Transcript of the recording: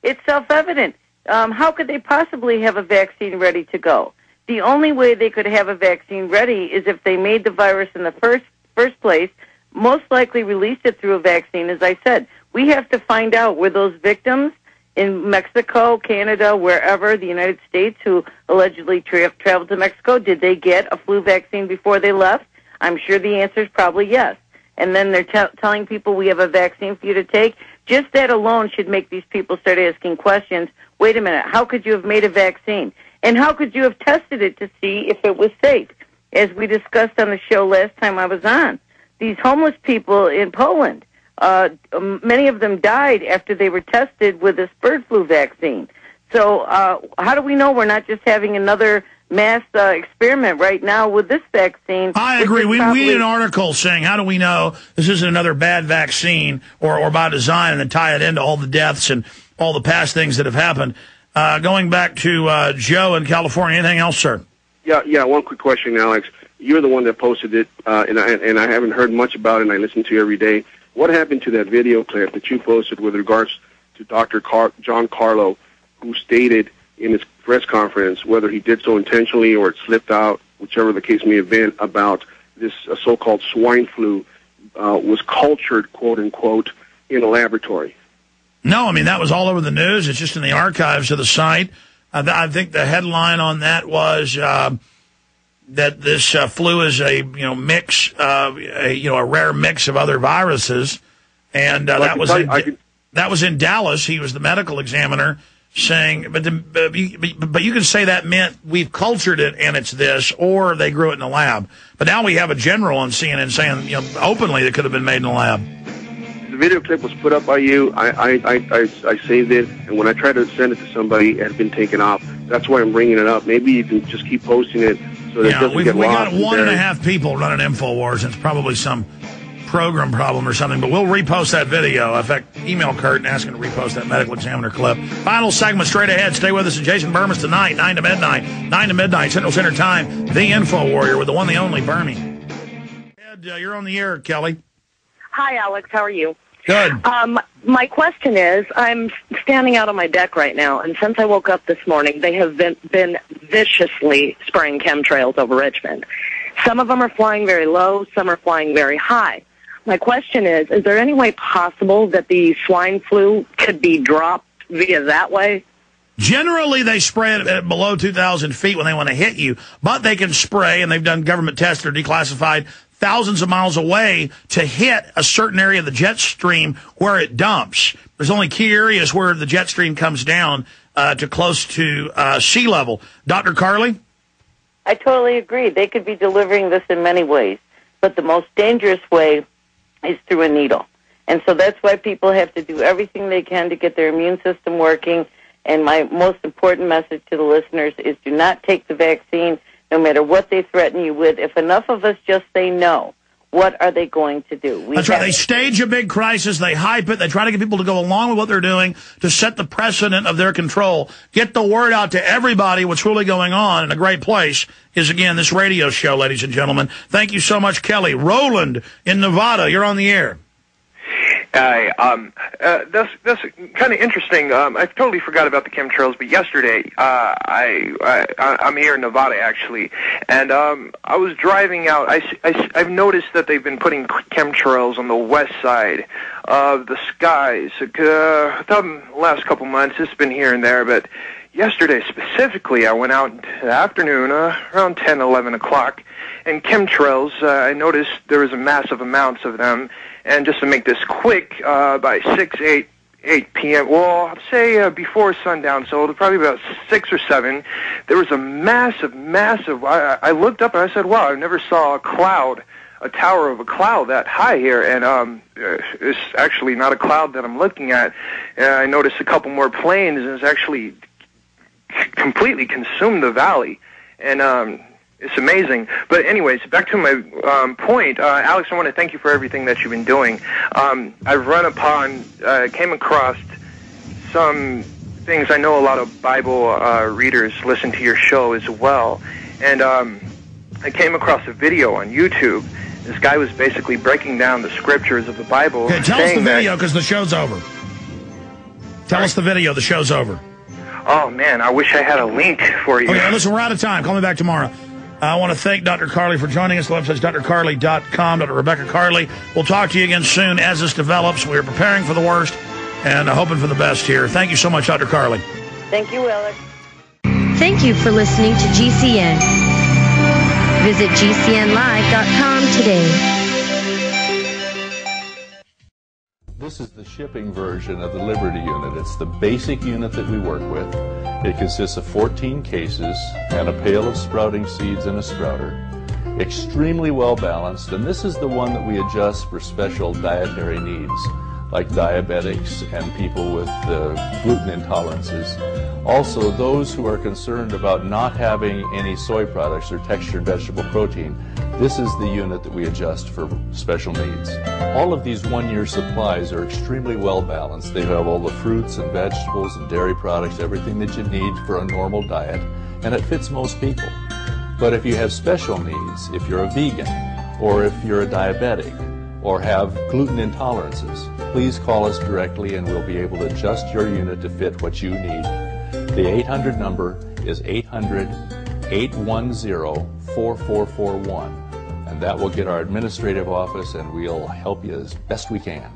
It's self-evident. How could they possibly have a vaccine ready to go? The only way they could have a vaccine ready is if they made the virus in the first place, most likely released it through a vaccine. As I said, we have to find out were those victims in Mexico, Canada, wherever, the United States, who allegedly traveled to Mexico, did they get a flu vaccine before they left? I'm sure the answer is probably yes. And then they're telling people we have a vaccine for you to take. Just that alone should make these people start asking questions. Wait a minute, how could you have made a vaccine? And how could you have tested it to see if it was safe? As we discussed on the show last time I was on, these homeless people in Poland, many of them died after they were tested with this bird flu vaccine. So how do we know we're not just having another mass experiment right now with this vaccine? I agree. We need an article saying, how do we know this isn't another bad vaccine or by design, and then tie it into all the deaths and all the past things that have happened. Going back to Joe in California, anything else, sir? Yeah, one quick question, Alex. You're the one that posted it, and I haven't heard much about it, and I listen to you every day. What happened to that video clip that you posted with regards to Dr. John Carlo, who stated in his press conference, whether he did so intentionally or it slipped out, whichever the case may have been, about this so-called swine flu was cultured, quote-unquote, in a laboratory? No, I mean, that was all over the news. It's just in the archives of the site. I think the headline on that was that this flu is a mix, a rare mix of other viruses, and that was in Dallas. He was the medical examiner saying, but you can say that meant we've cultured it and it's this, or they grew it in a lab. But now we have a general on CNN saying openly it could have been made in a lab. The video clip was put up by you. I saved it, and when I tried to send it to somebody, it had been taken off. That's why I'm bringing it up. Maybe you can just keep posting it so that it doesn't get lost. We got 1.5 people running InfoWars, and it's probably some program problem or something, but we'll repost that video. In fact, email Kurt and ask him to repost that medical examiner clip. Final segment straight ahead. Stay with us at Jason Burman's tonight, 9 to midnight, Central Standard Time. The Info Warrior with the one, the only Burmy. Ed, you're on the air, Kelly. Hi, Alex. How are you? Good. My question is, I'm standing out on my deck right now, and since I woke up this morning, they have been viciously spraying chemtrails over Richmond. Some of them are flying very low, some are flying very high. My question is there any way possible that the swine flu could be dropped via that way? Generally, they spray it at below 2,000 feet when they want to hit you, but they can spray, and they've done government tests that are declassified, thousands of miles away to hit a certain area of the jet stream where it dumps. There's only key areas where the jet stream comes down to close to sea level. Dr. Carley? I totally agree. They could be delivering this in many ways, but the most dangerous way is through a needle. And so that's why people have to do everything they can to get their immune system working. And my most important message to the listeners is do not take the vaccine, no matter what they threaten you with. If enough of us just say no, what are they going to do? That's right. They stage a big crisis. They hype it. They try to get people to go along with what they're doing to set the precedent of their control. Get the word out to everybody what's really going on. And a great place is, again, this radio show, ladies and gentlemen. Thank you so much, Kelly. Roland in Nevada, you're on the air. Hi. That's kind of interesting. I totally forgot about the chemtrails, but yesterday I'm here in Nevada actually, and I was driving out. I've noticed that they've been putting chemtrails on the west side of the skies. The last couple months, it's been here and there, but yesterday specifically, I went out in the afternoon around 10, 11 o'clock, and chemtrails. I noticed there was a massive amounts of them. And just to make this quick, by 8 p.m., well, I'd say before sundown, so probably about 6 or 7, there was a massive, I looked up and I said, wow, I never saw a tower of a cloud that high here, and it's actually not a cloud that I'm looking at. I noticed a couple more planes, and it's actually completely consumed the valley, and it's amazing. But anyways, back to my point. Alex, I want to thank you for everything that you've been doing. I've came across some things. I know a lot of Bible readers listen to your show as well. And I came across a video on YouTube. This guy was basically breaking down the scriptures of the Bible. Okay, tell us the video because the show's over. Tell us the video. The show's over. Oh, man, I wish I had a link for you. Okay, listen, we're out of time. Call me back tomorrow. I want to thank Dr. Carley for joining us. The website's drcarley.com, Dr. Rebecca Carley. We'll talk to you again soon as this develops. We're preparing for the worst and hoping for the best here. Thank you so much, Dr. Carley. Thank you, Alex. Thank you for listening to GCN. Visit GCNlive.com today. This is the shipping version of the Liberty unit. It's the basic unit that we work with. It consists of 14 cases and a pail of sprouting seeds and a sprouter. Extremely well balanced, and this is the one that we adjust for special dietary needs, like diabetics and people with gluten intolerances. Also, those who are concerned about not having any soy products or textured vegetable protein, this is the unit that we adjust for special needs. All of these one-year supplies are extremely well balanced. They have all the fruits and vegetables and dairy products, everything that you need for a normal diet, and it fits most people. But if you have special needs, if you're a vegan, or if you're a diabetic, or have gluten intolerances, please call us directly and we'll be able to adjust your unit to fit what you need. The 800 number is 800-810-4441, and that will get our administrative office and we'll help you as best we can.